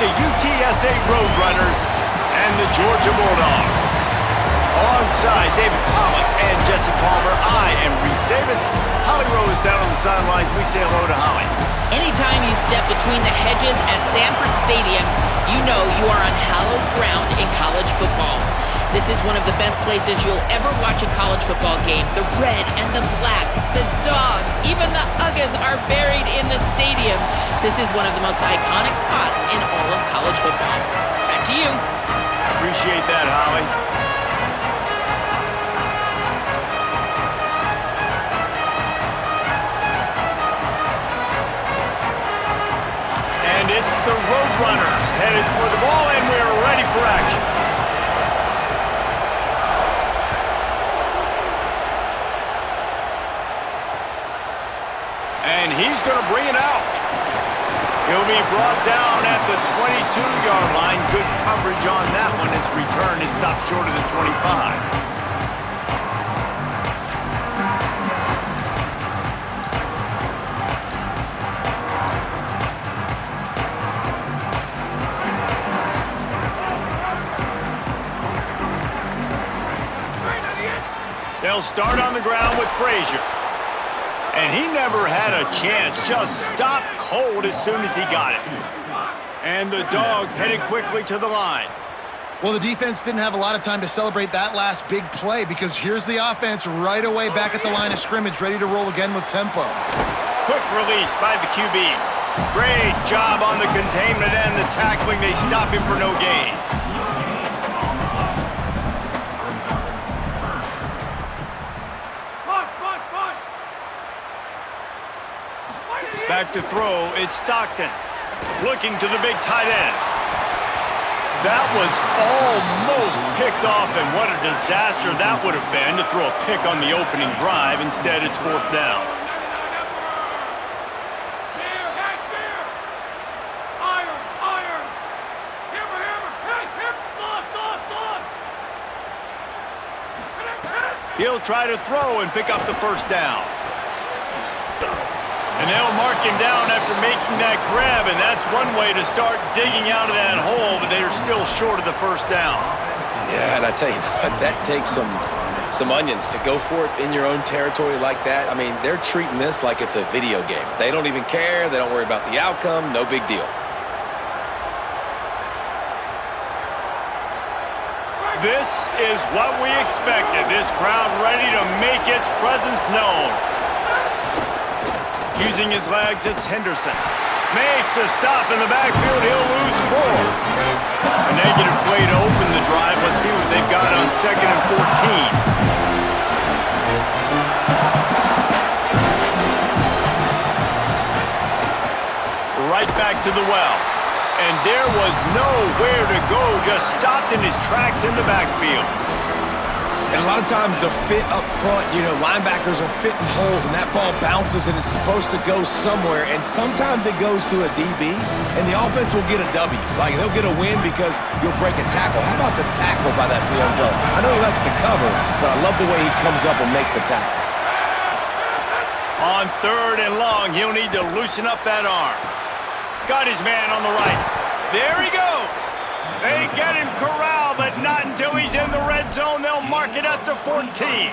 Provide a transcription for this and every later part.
the UTSA Roadrunners and the Georgia Bulldogs. Alongside David Pollack and Jesse Palmer, I am Reese Davis. Holly Rowe is down on the sidelines. We say hello to Holly. Anytime you step between the hedges at Sanford Stadium, you know you are on hallowed ground in college football. This is one of the best places you'll ever watch a college football game. The red and the black, the dogs, even the Uggas are buried in the stadium. This is one of the most iconic spots in all of college football. Back to you. Appreciate that, Holly. And it's the Roadrunners headed for the ball, and we're ready for action. And he's going to bring it out. He'll be brought down at the 22-yard line. Good coverage on that one. His return is stopped short of the 25. They'll start on the ground with Frazier. And he never had a chance, just stopped cold as soon as he got it. And the Dogs headed quickly to the line. Well, the defense didn't have a lot of time to celebrate that last big play because here's the offense right away back at the line of scrimmage, ready to roll again with tempo. Quick release by the QB. Great job on the containment and the tackling. They stop him for no gain. Back to throw, it's Stockton. Looking to the big tight end. That was almost picked off, and what a disaster that would have been to throw a pick on the opening drive. Instead, it's fourth down. He'll try to throw and pick up the first down. And they'll mark him down after making that grab, and that's one way to start digging out of that hole, but they're still short of the first down. Yeah, and I tell you what, that takes some onions to go for it in your own territory like that. I mean, they're treating this like it's a video game. They don't even care. They don't worry about the outcome. No big deal. This is what we expected. This crowd ready to make its presence known. Using his legs, it's Henderson. Makes a stop in the backfield. He'll lose 4. A negative play to open the drive. Let's see what they've got on 2nd and 14. Right back to the well. And there was nowhere to go. Just stopped in his tracks in the backfield. And a lot of times the fit up front, linebackers are fitting holes and that ball bounces and it's supposed to go somewhere. And sometimes it goes to a DB and the offense will get a W. Like they'll get a win because you'll break a tackle. How about the tackle by that young fella? I know he likes to cover, but I love the way he comes up and makes the tackle. On 3rd and long, he'll need to loosen up that arm. Got his man on the right. There he goes. They get him corralled, but not until he's in the red zone. They'll mark it at the 14.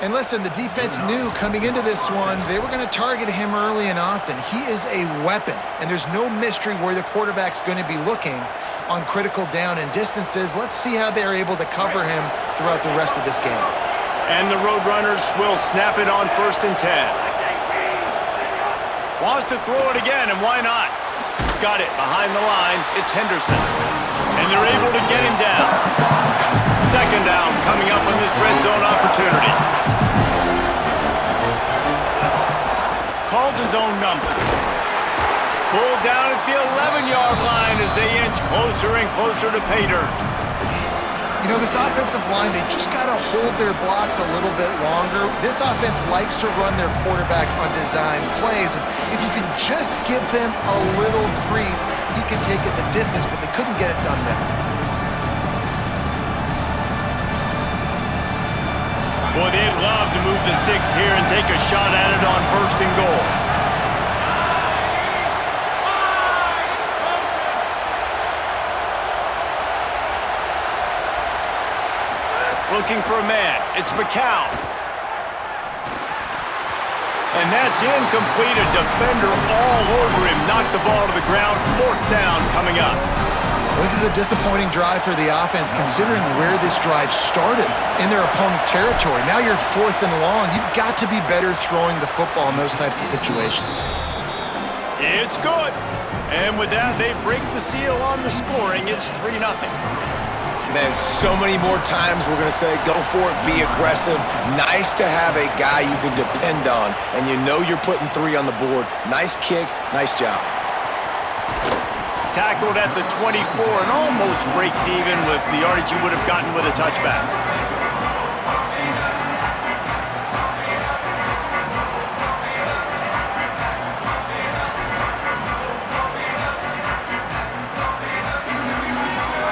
And listen, the defense knew coming into this one, they were going to target him early and often. He is a weapon, and there's no mystery where the quarterback's going to be looking on critical down and distances. Let's see how they're able to cover him throughout the rest of this game. And the Roadrunners will snap it on 1st and 10. Wants to throw it again, and why not? Got it behind the line. It's Henderson. And they're able to get him down. 2nd down coming up on this red zone opportunity. Calls his own number. Pulled down at the 11-yard line as they inch closer and closer to pay dirt. This offensive line, they just got to hold their blocks a little bit longer. This offense likes to run their quarterback on design plays. And if you can just give him a little crease, he can take it the distance, but they couldn't get it done there. Boy, they'd love to move the sticks here and take a shot at it on 1st and goal. looking for a man. It's McCown. And that's incomplete. A defender all over him. Knocked the ball to the ground. 4th down coming up. This is a disappointing drive for the offense, considering where this drive started in their opponent territory. Now you're 4th and long. You've got to be better throwing the football in those types of situations. It's good. And with that, they break the seal on the scoring. It's 3-0. Man, so many more times we're going to say, go for it, be aggressive. Nice to have a guy you can depend on, and you know you're putting 3 on the board. Nice kick, nice job. Tackled at the 24 and almost breaks even with the yardage he would have gotten with a touchback.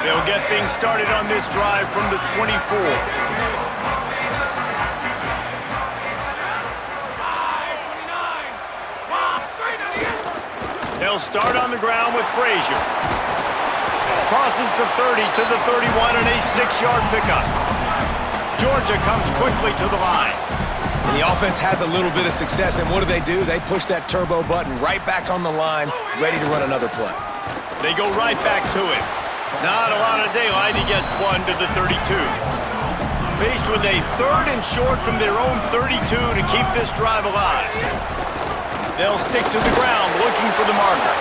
They'll get things started on this drive from the 24. They'll start on the ground with Frazier. Crosses the 30 to the 31 and a 6-yard pickup. Georgia comes quickly to the line. And the offense has a little bit of success, and what do? They push that turbo button right back on the line, ready to run another play. They go right back to him. Not a lot of daylight. He gets 1 to the 32. Faced with a 3rd and short from their own 32 to keep this drive alive. They'll stick to the ground looking for the marker.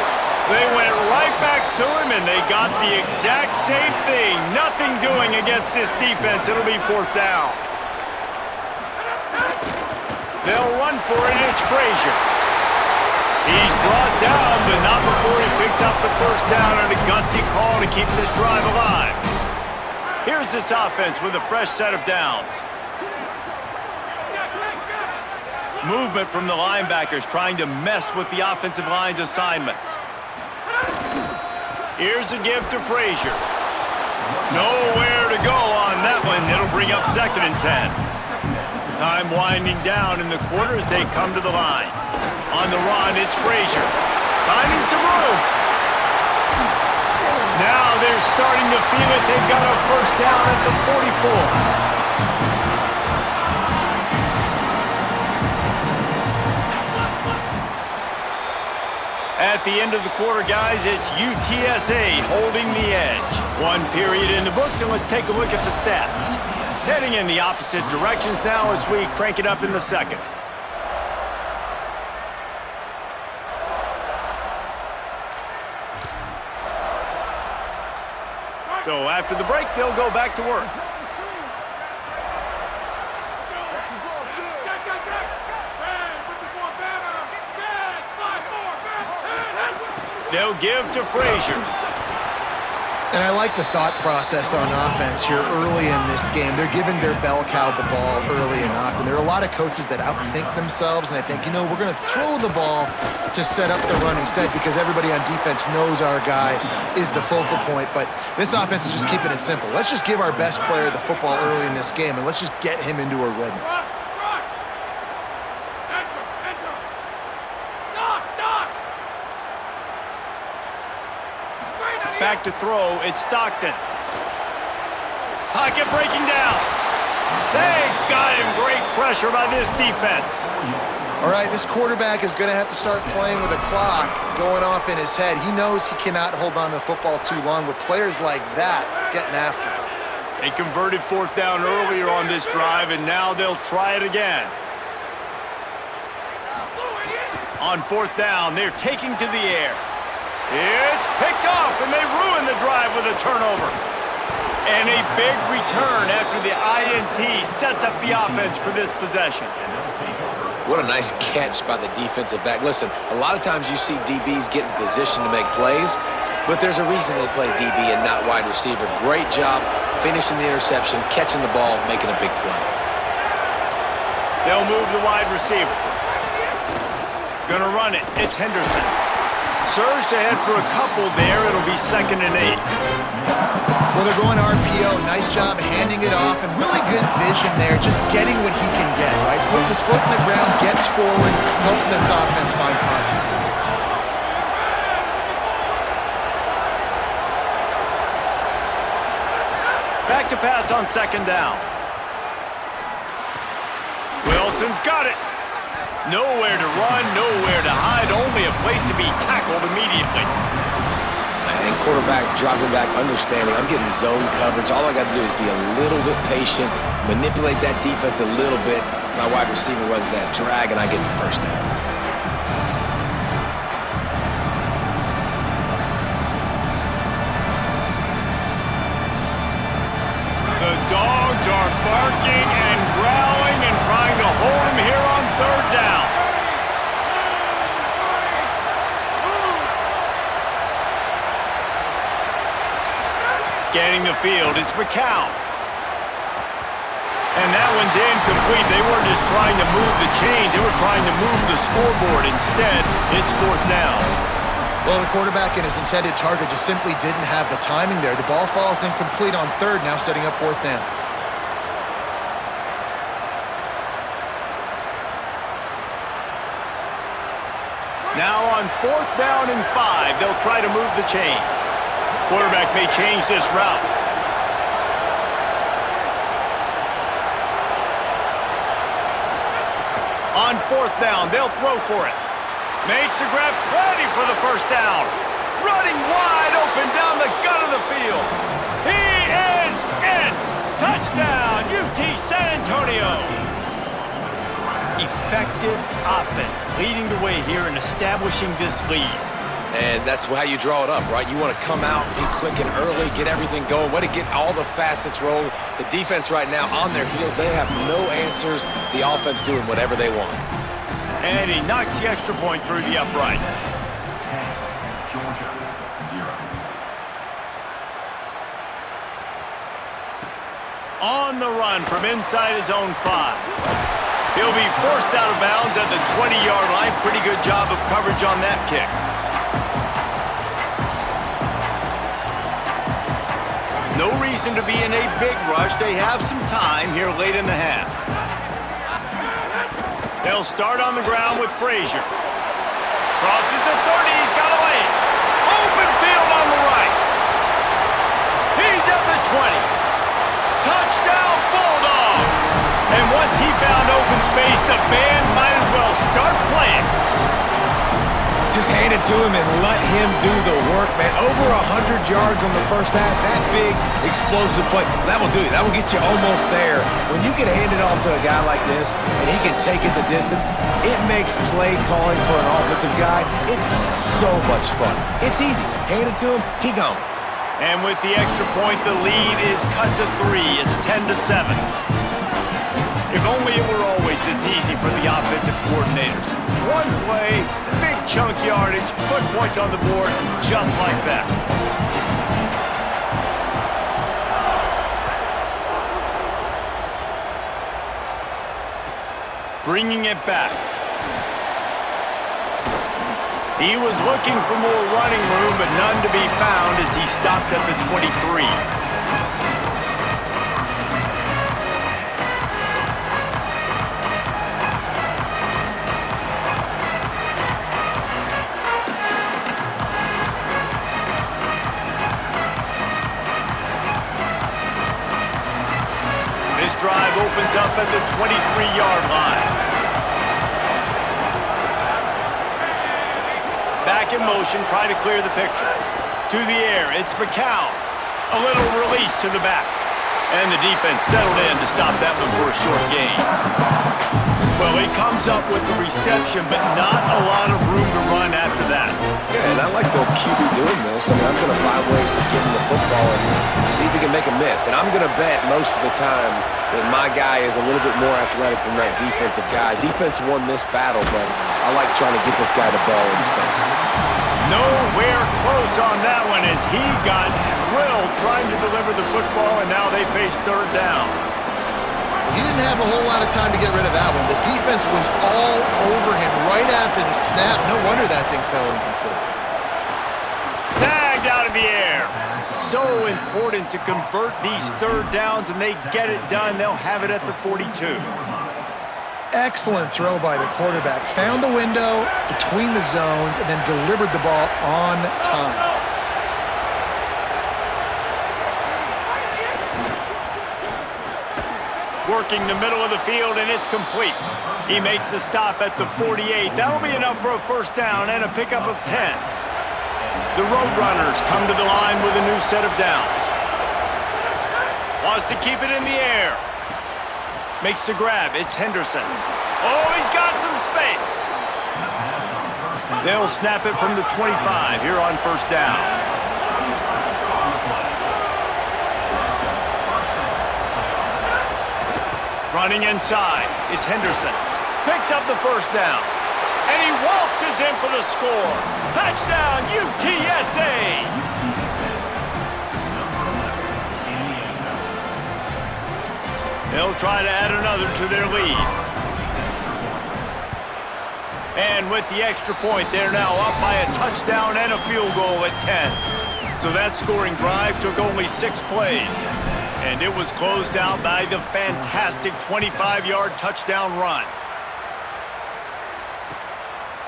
They went right back to him, and they got the exact same thing. Nothing doing against this defense. It'll be 4th down. They'll run for it. It's Frazier. He's brought down, but not before he picks up the 1st down and a gutsy call to keep this drive alive. Here's this offense with a fresh set of downs. Movement from the linebackers trying to mess with the offensive line's assignments. Here's a give to Frazier. Nowhere to go on that one. It'll bring up 2nd and 10. Time winding down in the quarter as they come to the line. On the run, it's Frazier. Finding some room. Now they're starting to feel it. They've got a 1st down at the 44. At the end of the quarter, guys, it's UTSA holding the edge. 1 period in the books, and let's take a look at the stats. Heading in the opposite directions now as we crank it up in the 2nd. So after the break, they'll go back to work. They'll give to Frazier. And I like the thought process on offense here early in this game. They're giving their bell cow the ball early and often. There are a lot of coaches that outthink themselves, and they think, we're going to throw the ball to set up the run instead because everybody on defense knows our guy is the focal point. But this offense is just keeping it simple. Let's just give our best player the football early in this game, and let's just get him into a rhythm. Back to throw, it's Stockton. Pocket breaking down. They got him. Great pressure by this defense. All right, this quarterback is going to have to start playing with a clock going off in his head. He knows he cannot hold on to the football too long with players like that getting after him. They converted 4th down earlier on this drive, and now they'll try it again. On 4th down, they're taking to the air. It's picked off, and they ruin the drive with a turnover. And a big return after the INT sets up the offense for this possession. What a nice catch by the defensive back. Listen, a lot of times you see DBs get in position to make plays, but there's a reason they play DB and not wide receiver. Great job finishing the interception, catching the ball, making a big play. They'll move the wide receiver. Gonna run it. It's Henderson. Surged ahead for a couple there. It'll be 2nd and 8. Well, they're going RPO. Nice job handing it off, and really good vision there, just getting what he can get, right? Puts his foot in the ground, gets forward, helps this offense find positive points. Back to pass on 2nd down. Wilson's got it. Nowhere to run, nowhere to hide, only a place to be tackled immediately. And quarterback dropping back, understanding I'm getting zone coverage. All I got to do is be a little bit patient, manipulate that defense a little bit. My wide receiver runs that drag, and I get the first down. The dogs are barking and growling and trying to hold him here on third down. Scanning the field, it's McCown. And that one's incomplete. They weren't just trying to move the chains, they were trying to move the scoreboard. Instead, it's fourth down. Well, the quarterback and his intended target just simply didn't have the timing there. The ball falls incomplete on third, now setting up fourth down. Now on fourth down and 5, they'll try to move the chains. Quarterback may change this route. On fourth down, they'll throw for it. Makes the grab, plenty for the first down. Running wide open down the gut of the field. He is in. Touchdown, UT San Antonio. Effective offense, leading the way here and establishing this lead. And that's how you draw it up, right? You want to come out, be clicking early, get everything going, want to get all the facets rolling. The defense right now on their heels, they have no answers. The offense doing whatever they want. And he knocks the extra point through the uprights. 10, Georgia, 0. On the run from inside his own 5. He'll be forced out of bounds at the 20-yard line. Pretty good job of coverage on that kick. No reason to be in a big rush. They have some time here late in the half. They'll start on the ground with Frazier. Crosses the 30. He's got away. Open field on the right. He's at the 20. Touchdown, Bulldogs. And once he found open space, the band might as well start playing. Just hand it to him and let him do the work, man. Over 100 yards on the first half. That big, explosive play. That will do you. That will get you almost there. When you can hand it off to a guy like this and he can take it the distance, it makes play calling for an offensive guy, it's so much fun. It's easy. Hand it to him, he gone. And with the extra point, the lead is cut to 3. It's 10-7. If only it were always this easy for the offensive coordinators. One play, big chunk yardage, put points on the board just like that. Bringing it back. He was looking for more running room, but none to be found as he stopped at the 23. This drive opens up at the 23-yard line. Back in motion, try to clear the picture. To the air, it's McCown. A little release to the back. And the defense settled in to stop that one for a short gain. Well, he comes up with the reception, but not a lot of room to run after that. Yeah, and I like the QB doing this. I mean, I'm going to find ways to give him the football and see if he can make a miss. And I'm going to bet most of the time that my guy is a little bit more athletic than that defensive guy. Defense won this battle, but I like trying to get this guy the ball in space. Nowhere close on that one as he got drilled trying to deliver the football, and now they face third down. He didn't have a whole lot of time to get rid of that one. The defense was all over him right after the snap. No wonder that thing fell incomplete. Snagged out of the air. So important to convert these third downs, and they get it done. They'll have it at the 42. Excellent throw by the quarterback. Found the window between the zones and then delivered the ball on time. Working the middle of the field, and it's complete. He makes the stop at the 48. That'll be enough for a first down and a pickup of 10. The Roadrunners come to the line with a new set of downs. Wants to keep it in the air. Makes the grab. It's Henderson. Oh, he's got some space. They'll snap it from the 25 here on first down. Running inside, it's Henderson. Picks up the first down. And he waltzes in for the score. Touchdown, UTSA! They'll try to add another to their lead. And with the extra point, they're now up by a touchdown and a field goal at 10. So that scoring drive took only 6 plays. And it was closed out by the fantastic 25-yard touchdown run.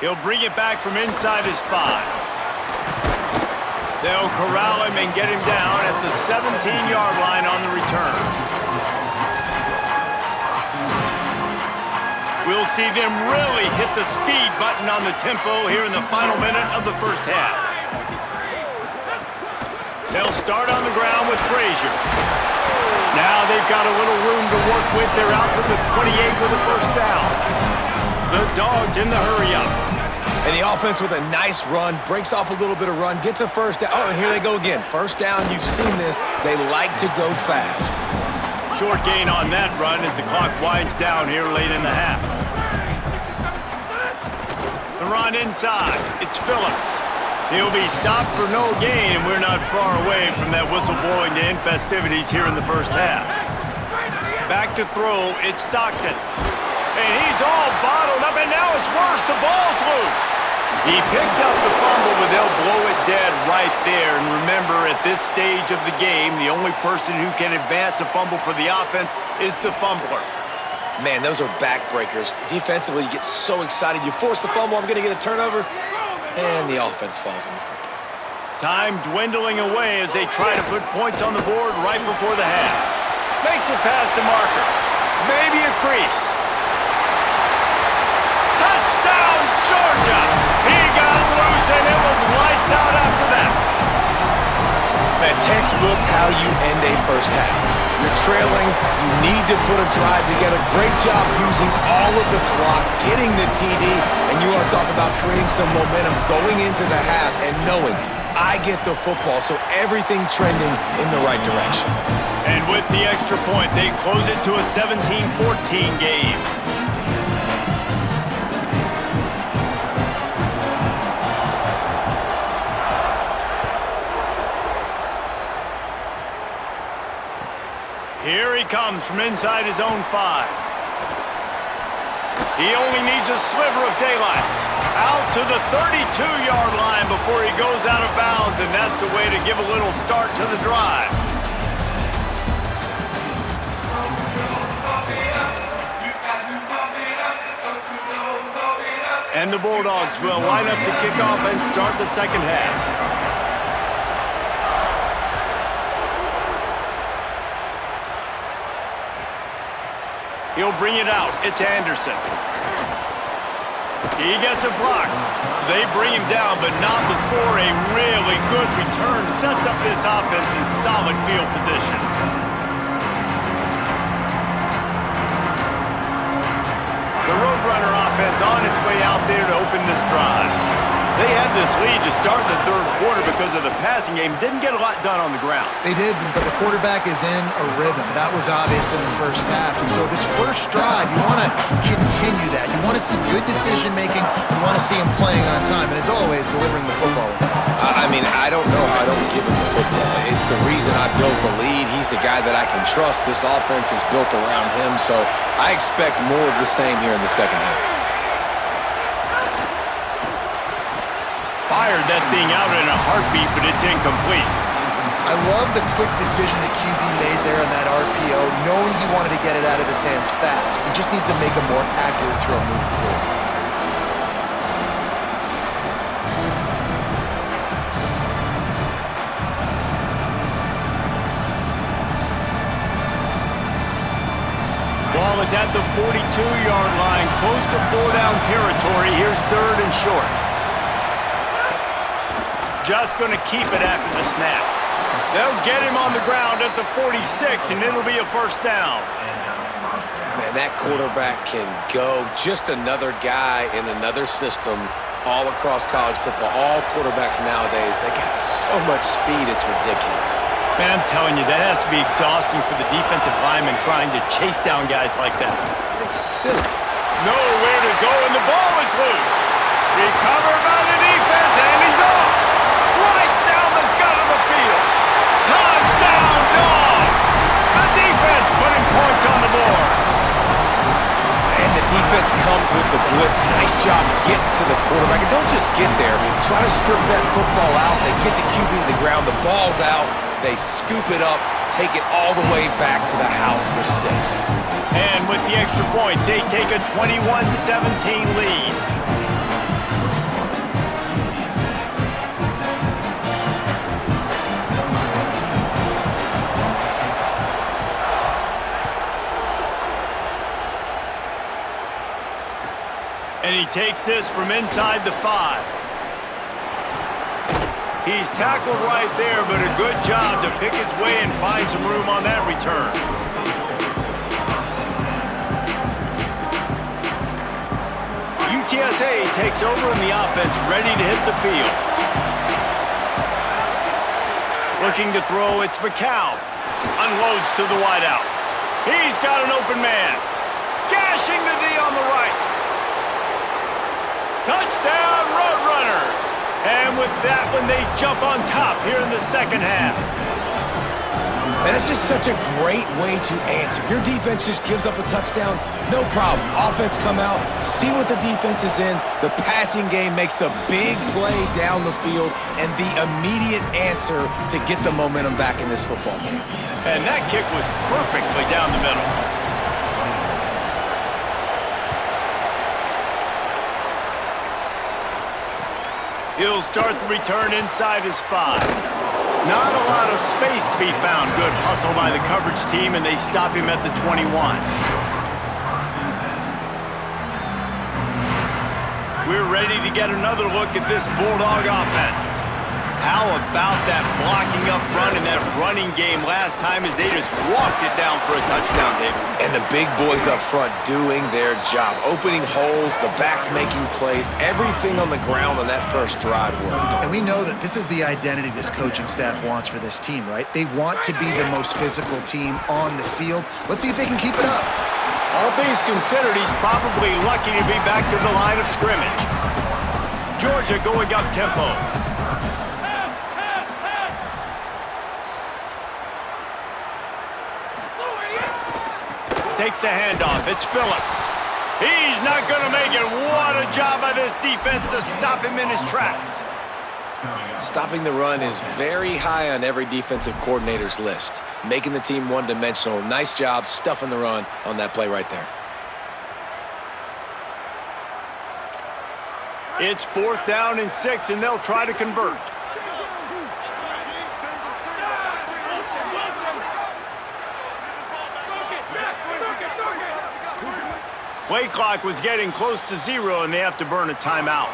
He'll bring it back from inside his 5. They'll corral him and get him down at the 17-yard line on the return. We'll see them really hit the speed button on the tempo here in the final minute of the first half. They'll start on the ground with Frazier. Now they've got a little room to work with. They're out to the 28 with a first down. The Dogs in the hurry-up. And the offense with a nice run, breaks off a little bit of run, gets a first down. Oh, and here they go again. First down, you've seen this. They like to go fast. Short gain on that run as the clock winds down here late in the half. The run inside. It's Phillips. He'll be stopped for no gain, and we're not far away from that whistle blowing to end festivities here in the first half. Back to throw, it's Stockton. And he's all bottled up, and now it's worse. The ball's loose. He picks up the fumble, but they'll blow it dead right there. And remember, at this stage of the game, the only person who can advance a fumble for the offense is the fumbler. Man, those are backbreakers. Defensively, you get so excited. You force the fumble, I'm going to get a turnover, and the offense falls on the football. Time dwindling away as they try to put points on the board right before the half. Makes it past the marker. Maybe a crease. Touchdown, Georgia! He got loose, and it was lights out after that. That textbook how you end a first half. You're trailing, you need to put a drive together. Great job using all of the clock, getting the TD, and you want to talk about creating some momentum going into the half and knowing I get the football, so everything trending in the right direction. And with the extra point, they close it to a 17-14 game. Here he comes from inside his own 5. He only needs a sliver of daylight. Out to the 32-yard line before he goes out of bounds, and that's the way to give a little start to the drive. And the Bulldogs will line up to kick off and start the second half. He'll bring it out. It's Anderson. He gets a block. They bring him down, but not before a really good return sets up this offense in solid field position. The Roadrunner offense on its way out there to open this drive. They had this lead to start the third quarter because of the passing game. Didn't get a lot done on the ground. They did, but the quarterback is in a rhythm. That was obvious in the first half. And so this first drive, you want to continue that. You want to see good decision-making. You want to see him playing on time. And as always, delivering the football. I mean, I don't know how I don't give him the football. It's the reason I built the lead. He's the guy that I can trust. This offense is built around him, so I expect more of the same here in the second half. Fired that thing out in a heartbeat, but it's incomplete. I love the quick decision that QB made there on that RPO, knowing he wanted to get it out of his hands fast. He just needs to make a more accurate throw moving forward. Ball ball is at the 42-yard line, close to 4-down territory. Here's 3rd and short. Just going to keep it after the snap. They'll get him on the ground at the 46, and it'll be a 1st down. Man, that quarterback can go. Just another guy in another system all across college football. All quarterbacks nowadays, they got so much speed, it's ridiculous. Man, I'm telling you, that has to be exhausting for the defensive lineman trying to chase down guys like that. It's silly. Nowhere to go, and the ball is loose. Recovered by the defense, and he's off. Right down the gut of the field. Touchdown, Dogs! The defense putting points on the board. And the defense comes with the blitz. Nice job getting to the quarterback. And don't just get there. Try to strip that football out. They get the QB to the ground. The ball's out. They scoop it up, take it all the way back to the house for 6. And with the extra point, they take a 21-17 lead. And he takes this from inside the 5. He's tackled right there, but a good job to pick his way and find some room on that return. UTSA takes over in the offense, ready to hit the field. Looking to throw, it's McCown. Unloads to the wideout. He's got an open man. Gashing the D on the right. Touchdown, Roadrunners! And with that one, they jump on top here in the 2nd half. And that's just such a great way to answer. Your defense just gives up a touchdown, no problem. Offense come out, see what the defense is in. The passing game makes the big play down the field and the immediate answer to get the momentum back in this football game. And that kick was perfectly down the middle. He'll start the return inside his 5. Not a lot of space to be found. Good hustle by the coverage team, and they stop him at the 21. We're ready to get another look at this Bulldog offense. How about that blocking up front and that running game last time as they just walked it down for a touchdown, David? And the big boys up front doing their job. Opening holes, the backs making plays, everything on the ground on that first drive worked. And we know that this is the identity this coaching staff wants for this team, right? They want to be the most physical team on the field. Let's see if they can keep it up. All things considered, he's probably lucky to be back to the line of scrimmage. Georgia going up tempo. Takes the handoff. It's Phillips. He's not going to make it. What a job by this defense to stop him in his tracks. Stopping the run is very high on every defensive coordinator's list. Making the team one-dimensional. Nice job stuffing the run on that play right there. It's 4th down and 6, and they'll try to convert. Play clock was getting close to 0, and they have to burn a timeout.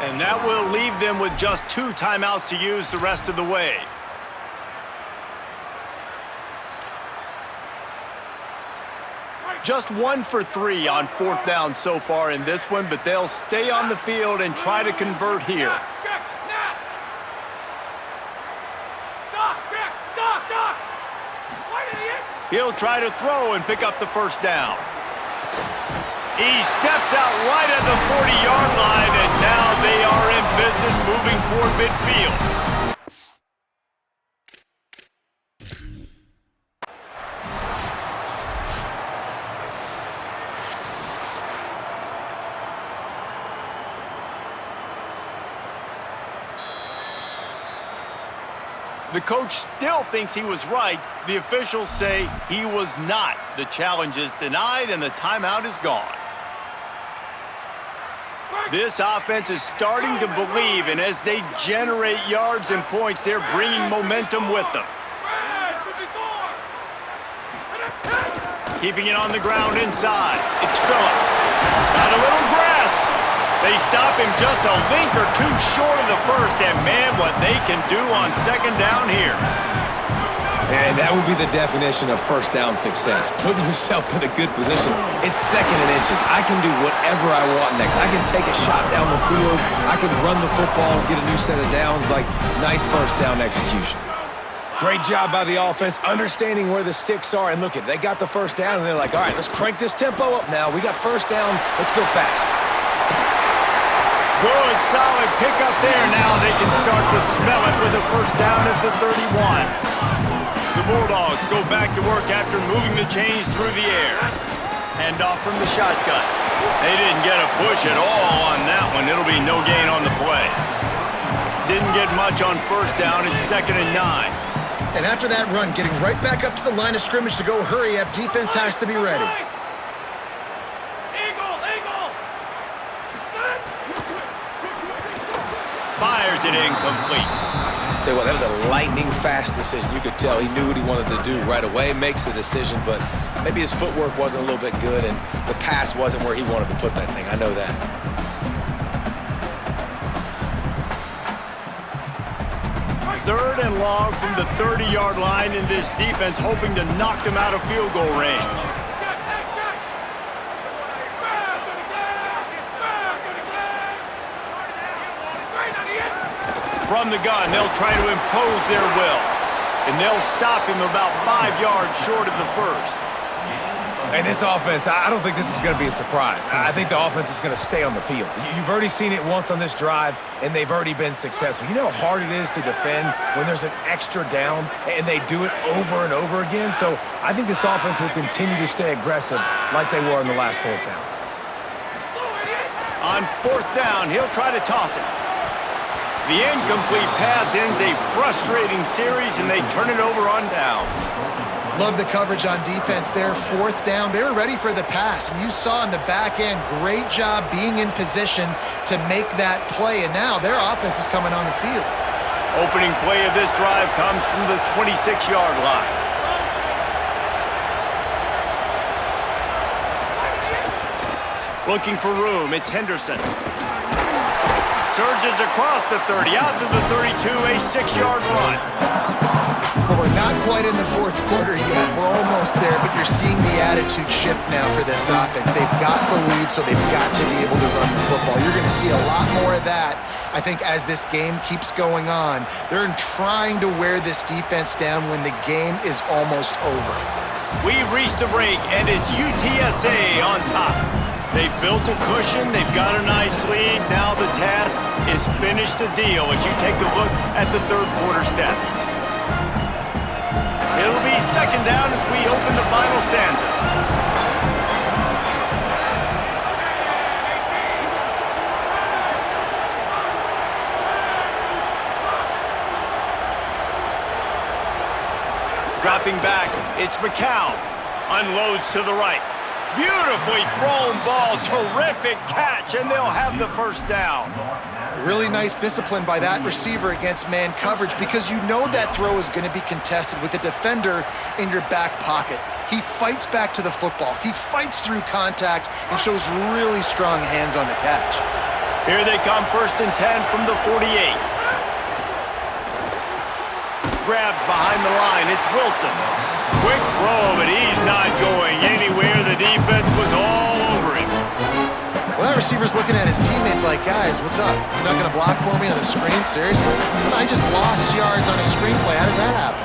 And that will leave them with just 2 timeouts to use the rest of the way. Just 1 for 3 on 4th down so far in this one, but they'll stay on the field and try to convert here. He'll try to throw and pick up the 1st down. He steps out right at the 40-yard line, and now they are in business moving toward midfield. The coach still thinks he was right. The officials say he was not. The challenge is denied, and the timeout is gone. This offense is starting to believe, and as they generate yards and points, they're bringing momentum with them. Keeping it on the ground inside. It's Phillips. Got a little grass. They stop him just a link or two short of the first, and man, what they can do on second down here. And that would be the definition of first down success. Putting yourself in a good position. It's second and inches. I can do whatever I want next. I can take a shot down the field. I can run the football and get a new set of downs. Like, nice first down execution. Great job by the offense, understanding where the sticks are. And look at it, they got the first down, and they're like, all right, let's crank this tempo up now. We got first down. Let's go fast. Good, solid pickup there. Now they can start to smell it with a first down at the 31. The Bulldogs go back to work after moving the chains through the air. Hand off from the shotgun. They didn't get a push at all on that one. It'll be no gain on the play. Didn't get much on first down. It's 2nd and 9. And after that run, getting right back up to the line of scrimmage to go hurry up, defense has to be ready. Fires it incomplete. Tell you what, that was a lightning-fast decision. You could tell he knew what he wanted to do right away, makes the decision, but maybe his footwork wasn't a little bit good, and the pass wasn't where he wanted to put that thing. I know that. Third and long from the 30-yard line, in this defense hoping to knock them out of field goal range. From the gun, they'll try to impose their will, and they'll stop him about 5 yards short of the first. And this offense, I don't think this is going to be a surprise. I think the offense is going to stay on the field. You've already seen it once on this drive, and they've already been successful. You know how hard it is to defend when there's an extra down, and they do it over and over again? So I think this offense will continue to stay aggressive like they were on the last 4th down. On 4th down, he'll try to toss it. The incomplete pass ends a frustrating series, and they turn it over on downs. Love the coverage on defense there. 4th down, they were ready for the pass. And you saw in the back end, great job being in position to make that play. And now their offense is coming on the field. Opening play of this drive comes from the 26-yard line. Looking for room, it's Henderson. Surges across the 30, out to the 32, a 6-yard run. Well, we're not quite in the 4th quarter yet. We're almost there, but you're seeing the attitude shift now for this offense. They've got the lead, so they've got to be able to run the football. You're going to see a lot more of that, I think, as this game keeps going on. They're trying to wear this defense down when the game is almost over. We've reached a break, and it's UTSA on top. They've built a cushion. They've got a nice lead. Now the task is finish the deal as you take a look at the 3rd quarter stats. It'll be 2nd down as we open the final stanza. Dropping back, it's McCown. Unloads to the right. Beautifully thrown ball, terrific catch, and they'll have the first down. Really nice discipline by that receiver against man coverage, because you know that throw is going to be contested with a defender in your back pocket. He fights back to the football. He fights through contact and shows really strong hands on the catch. Here they come, 1st and 10 from the 48. Grabbed behind the line, it's Wilson. Quick throw, but he's not going anywhere. The defense was all over him. Well, that receiver's looking at his teammates like, guys, what's up? You're not going to block for me on the screen? Seriously? I just lost yards on a screenplay. How does that happen?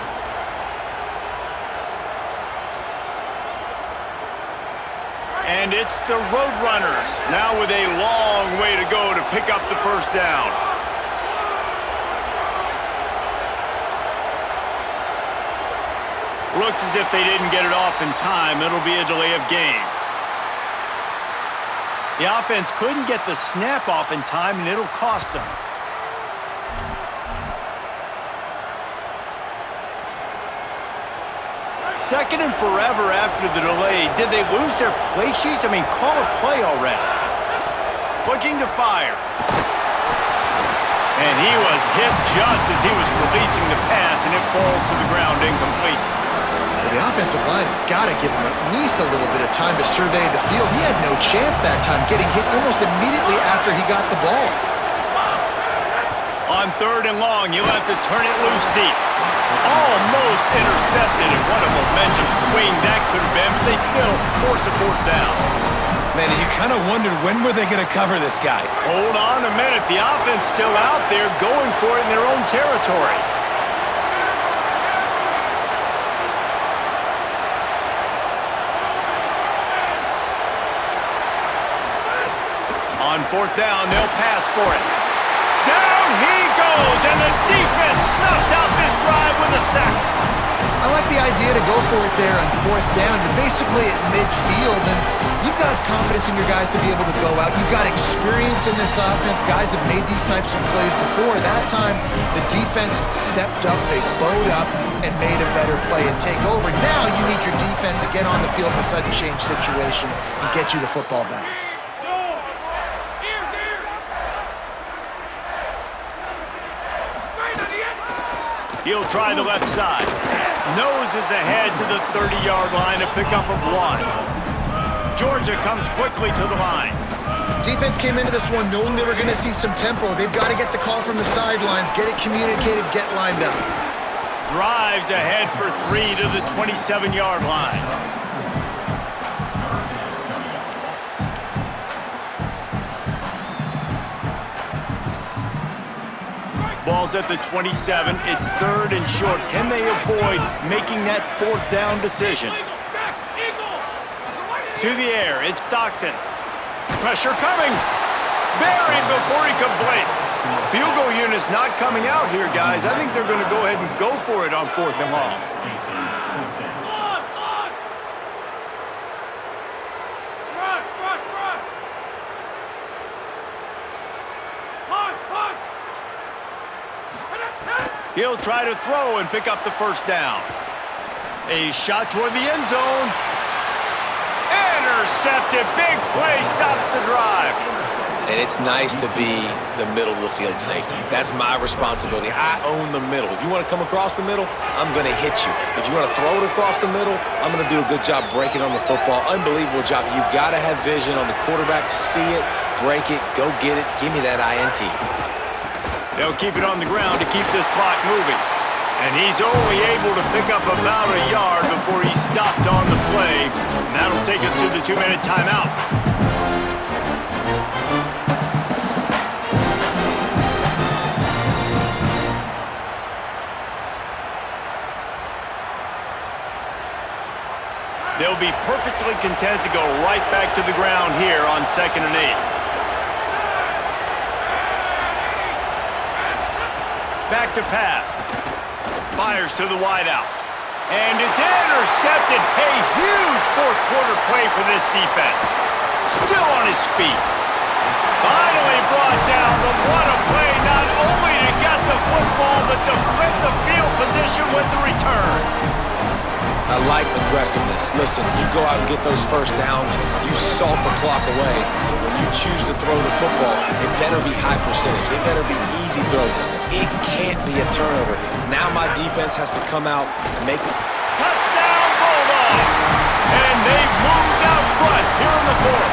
And it's the Roadrunners, now with a long way to go to pick up the first down. Looks as if they didn't get it off in time. It'll be a delay of game. The offense couldn't get the snap off in time, and it'll cost them. Second and forever after the delay. Did they lose their play sheets? I mean, call a play already. Looking to fire. And he was hit just as he was releasing the pass, and it falls to the ground incomplete. The offensive line has got to give him at least a little bit of time to survey the field. He had no chance that time, getting hit almost immediately after he got the ball. On 3rd and long, you'll have to turn it loose deep. Almost intercepted, and what a momentum swing that could have been, but they still force a 4th down. Man, you kind of wondered when were they going to cover this guy. Hold on a minute. The offense still out there going for it in their own territory. On 4th down, they'll pass for it. Down he goes, and the defense snuffs out this drive with a sack. I like the idea to go for it there on 4th down. You're basically at midfield, and you've got to have confidence in your guys to be able to go out. You've got experience in this offense. Guys have made these types of plays before. That time, the defense stepped up, they bowed up, and made a better play and take over. Now you need your defense to get on the field in a sudden change situation and get you the football back. He'll try the left side. Noses ahead to the 30-yard line, a pickup of 1. Georgia comes quickly to the line. Defense came into this one knowing they were going to see some tempo. They've got to get the call from the sidelines, get it communicated, get lined up. Drives ahead for 3 to the 27-yard line. Ball's at the 27. It's 3rd and short. Can they avoid making that 4th down decision? To the air. It's Stockton. Pressure coming. Buried before he can blink. Field goal unit's not coming out here, guys. I think they're going to go ahead and go for it on 4th and long. He'll try to throw and pick up the 1st down. A shot toward the end zone. Intercepted. Big play stops the drive. And it's nice to be the middle of the field safety. That's my responsibility. I own the middle. If you want to come across the middle, I'm going to hit you. If you want to throw it across the middle, I'm going to do a good job breaking on the football. Unbelievable job. You've got to have vision on the quarterback. See it, break it, go get it. Give me that INT. They'll keep it on the ground to keep this clock moving. And he's only able to pick up about a yard before he stopped on the play. And that'll take us to the 2-minute timeout. They'll be perfectly content to go right back to the ground here on 2nd and 8. Back to pass. Fires to the wideout. And it's intercepted. A huge 4th quarter play for this defense. Still on his feet. Finally brought down, but what a play, not only to get the football, but to flip the field position with the return. I like aggressiveness. Listen, you go out and get those 1st downs, you salt the clock away. But when you choose to throw the football, it better be high percentage. It better be easy throws. It can't be a turnover. Now my defense has to come out and make... Touchdown, Bulldogs! And they've moved out front here in the 4th.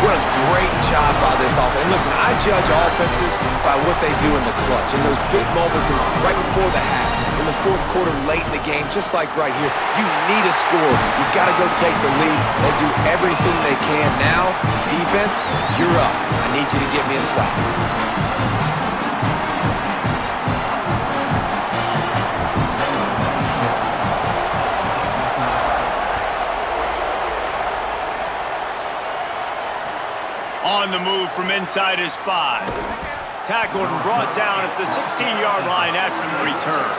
What a great job by this offense. And listen, I judge offenses by what they do in the clutch, in those big moments and right before the half, in the 4th quarter, late in the game, just like right here. You need a score. You got to go take the lead. They do everything they can. Now, defense, you're up. I need you to get me a stop. On the move from inside his 5. Tackled and brought down at the 16-yard line after the return.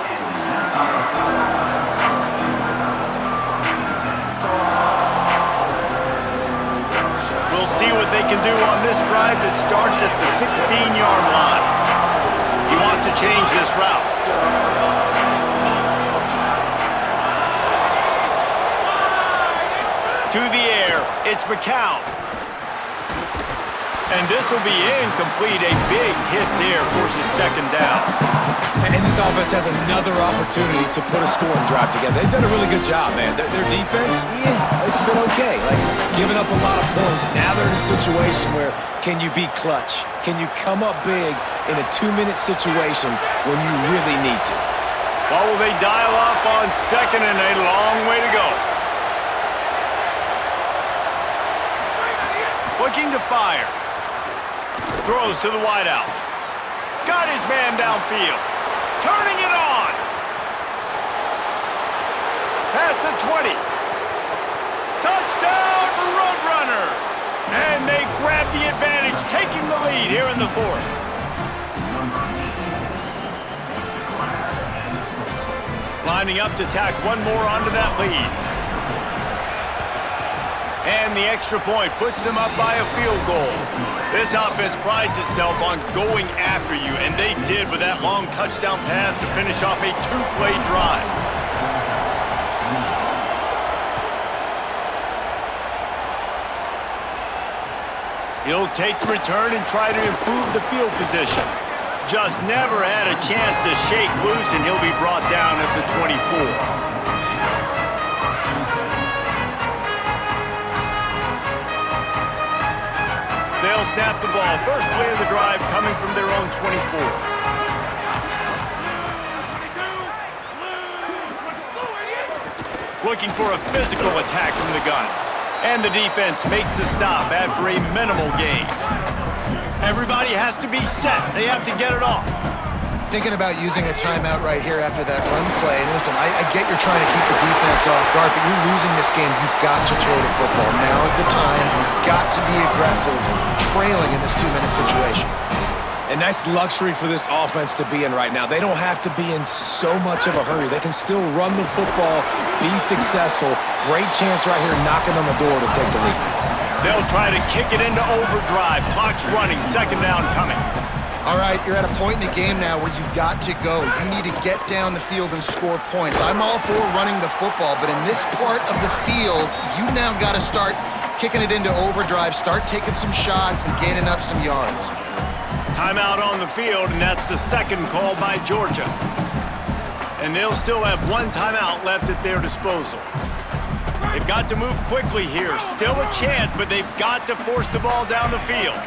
We'll see what they can do on this drive that starts at the 16-yard line. He wants to change this route. To the air, it's McCown. And this will be incomplete. A big hit there forces second down. And this offense has another opportunity to put a scoring drive together. They've done a really good job, man. Their defense, yeah, it's been okay. Like, giving up a lot of points. Now they're in a situation where can you be clutch? Can you come up big in a 2-minute situation when you really need to? Well, will they dial up on second and a long way to go? Looking to fire. Throws to the wideout. Got his man downfield. Turning it on. Past the 20. Touchdown, Roadrunners. And they grab the advantage, taking the lead here in the fourth. Lining up to tack one more onto that lead. And the extra point puts them up by a field goal. This offense prides itself on going after you, and they did with that long touchdown pass to finish off a 2-play drive. He'll take the return and try to improve the field position. Just never had a chance to shake loose, and he'll be brought down at the 24. They'll snap the ball. First play of the drive coming from their own 24. Looking for a physical attack from the gun. And the defense makes the stop after a minimal gain. Everybody has to be set. They have to get it off. Thinking about using a timeout right here after that run play. And listen, I get you're trying to keep the defense off guard, but you're losing this game. You've got to throw the football. Now is the time. You've got to be aggressive, trailing in this 2-minute situation. And that's luxury for this offense to be in right now. They don't have to be in so much of a hurry. They can still run the football, be successful. Great chance right here knocking on the door to take the lead. They'll try to kick it into overdrive. Clock's running. Second down coming. All right, you're at a point in the game now where you've got to go. You need to get down the field and score points. I'm all for running the football, but in this part of the field, you now got to start kicking it into overdrive, start taking some shots and gaining up some yards. Timeout on the field, and that's the second call by Georgia. And they'll still have one timeout left at their disposal. They've got to move quickly here. Still a chance, but they've got to force the ball down the field.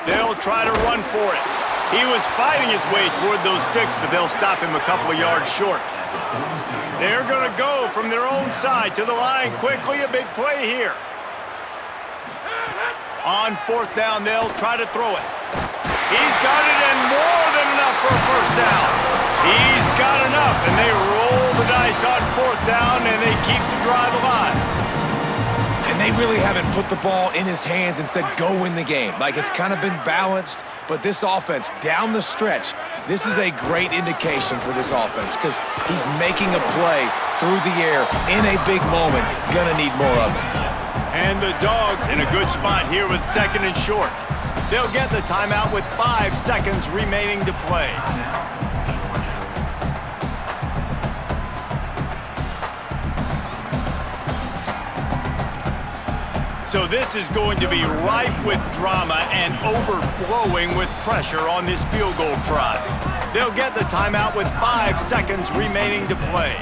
They'll try to run for it. He was fighting his way toward those sticks, but they'll stop him a couple of yards short. They're going to go from their own side to the line quickly. A big play here. On fourth down, they'll try to throw it. He's got it, and more than enough for a first down. He's got enough, and they roll the dice on fourth down, and they keep the drive alive. And they really haven't put the ball in his hands and said, go win the game. Like, it's kind of been balanced, but this offense, down the stretch, this is a great indication for this offense because he's making a play through the air in a big moment. Gonna need more of it. And the Dogs in a good spot here with second and short. They'll get the timeout with 5 seconds remaining to play. So this is going to be rife with drama and overflowing with pressure on this field goal try. They'll get the timeout with 5 seconds remaining to play.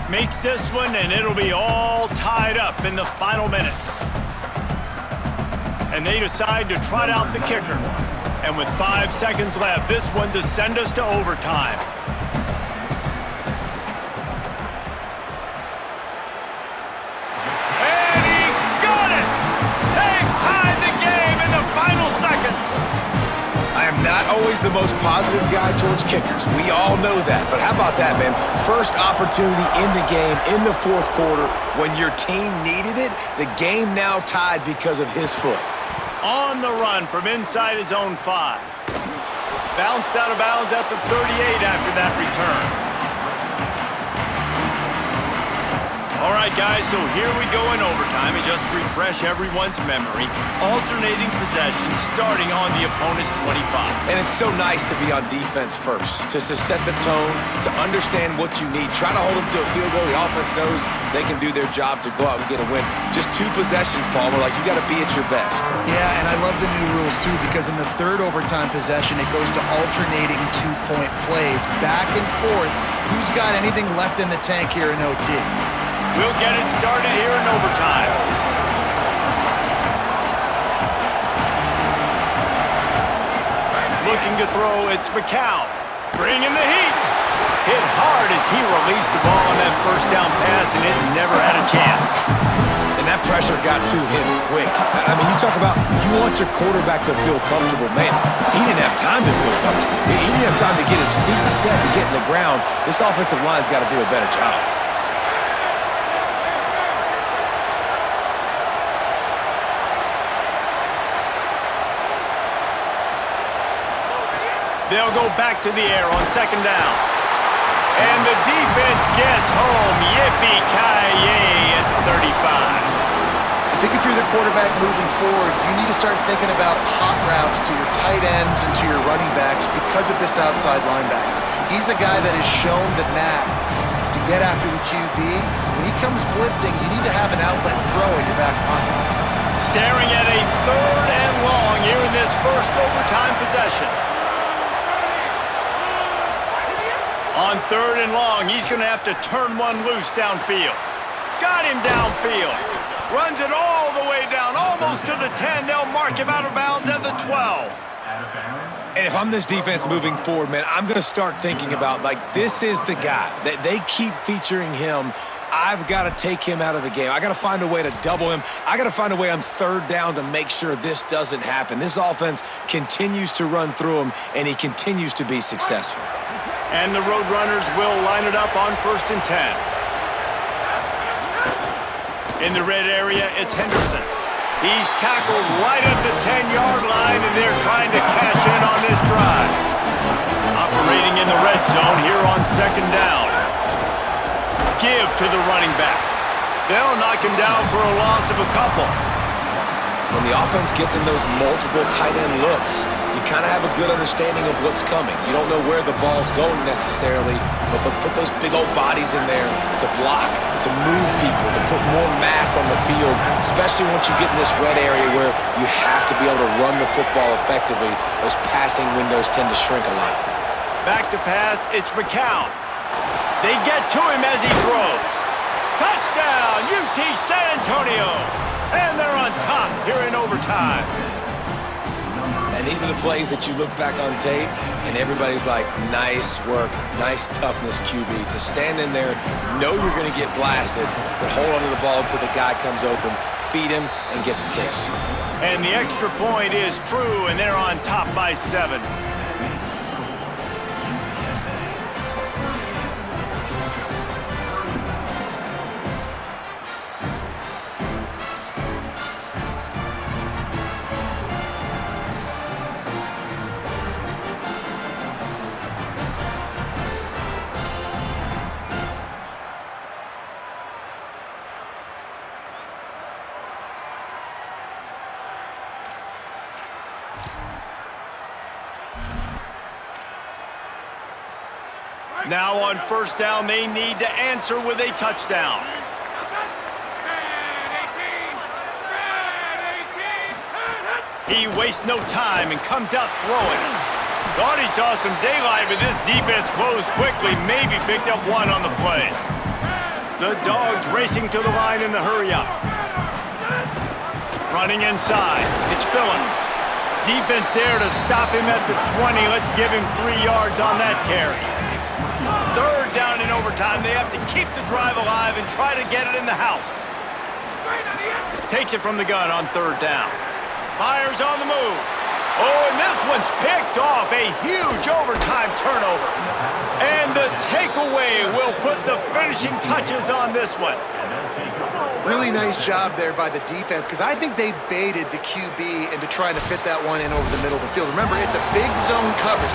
Makes this one, and it'll be all tied up in the final minute. And they decide to trot out the kicker. And with 5 seconds left, this one to send us to overtime. Always the most positive guy towards kickers. We all know that. But how about that, man? First opportunity in the game, in the fourth quarter, when your team needed it, the game now tied because of his foot. On the run from inside his own 5. Bounced out of bounds at the 38 after that return. All right, guys, so here we go in overtime. And just to refresh everyone's memory, alternating possessions starting on the opponent's 25. And it's so nice to be on defense first, to set the tone, to understand what you need. Try to hold them to a field goal. The offense knows they can do their job to go out and get a win. Just 2 possessions, Palmer. Like, you got to be at your best. Yeah, and I love the new rules, too, because in the third overtime possession, it goes to alternating 2-point plays, back and forth. Who's got anything left in the tank here in OT? We'll get it started here in overtime. Looking to throw, it's McCown. Bringing the heat. Hit hard as he released the ball on that first down pass, and it never had a chance. And that pressure got to him quick. I mean, you talk about you want your quarterback to feel comfortable. Man, he didn't have time to feel comfortable. He didn't have time to get his feet set and get in the ground. This offensive line's got to do a better job. They'll go back to the air on second down. And the defense gets home. Yippee-ki-yay at 35. I think if you're the quarterback moving forward, you need to start thinking about hot routes to your tight ends and to your running backs because of this outside linebacker. He's a guy that has shown the knack to get after the QB. When he comes blitzing, you need to have an outlet throw in your back pocket. Staring at a 3rd and long here in this first overtime possession. On 3rd and long, he's going to have to turn one loose downfield. Got him downfield. Runs it all the way down, almost to the 10. They'll mark him out of bounds at the 12. And if I'm this defense moving forward, man, I'm going to start thinking about, like, this is the guy. That they keep featuring him. I've got to take him out of the game. I got to find a way to double him. I got to find a way on 3rd down to make sure this doesn't happen. This offense continues to run through him, and he continues to be successful. And the Roadrunners will line it up on 1st and 10. In the red area, it's Henderson. He's tackled right at the 10-yard line, and they're trying to cash in on this drive. Operating in the red zone here on 2nd down. Give to the running back. They'll knock him down for a loss of a couple. When the offense gets in those multiple tight end looks, you kind of have a good understanding of what's coming. You don't know where the ball's going necessarily, but they'll put those big old bodies in there to block, to move people, to put more mass on the field, especially once you get in this red area where you have to be able to run the football effectively. Those passing windows tend to shrink a lot. Back to pass, it's McCown. They get to him as he throws. Touchdown, UT San Antonio. And they're on top here in overtime. And these are the plays that you look back on tape, and everybody's like, nice work, nice toughness, QB. To stand in there, know you're going to get blasted, but hold onto the ball until the guy comes open, feed him, and get to 6. And the extra point is true, and they're on top by 7. Now on 1st down, they need to answer with a touchdown. He wastes no time and comes out throwing. Thought he saw some daylight, but this defense closed quickly, maybe picked up one on the play. The Dogs racing to the line in the hurry-up. Running inside, it's Phillips. Defense there to stop him at the 20. Let's give him 3 yards on that carry. 3rd down in overtime. They have to keep the drive alive and try to get it in the house. Takes it from the gun on 3rd down. Myers on the move. Oh, and this one's picked off. A huge overtime turnover. And the takeaway will put the finishing touches on this one. Really nice job there by the defense, because I think they baited the QB into trying to fit that one in over the middle of the field. Remember, it's a big zone coverage.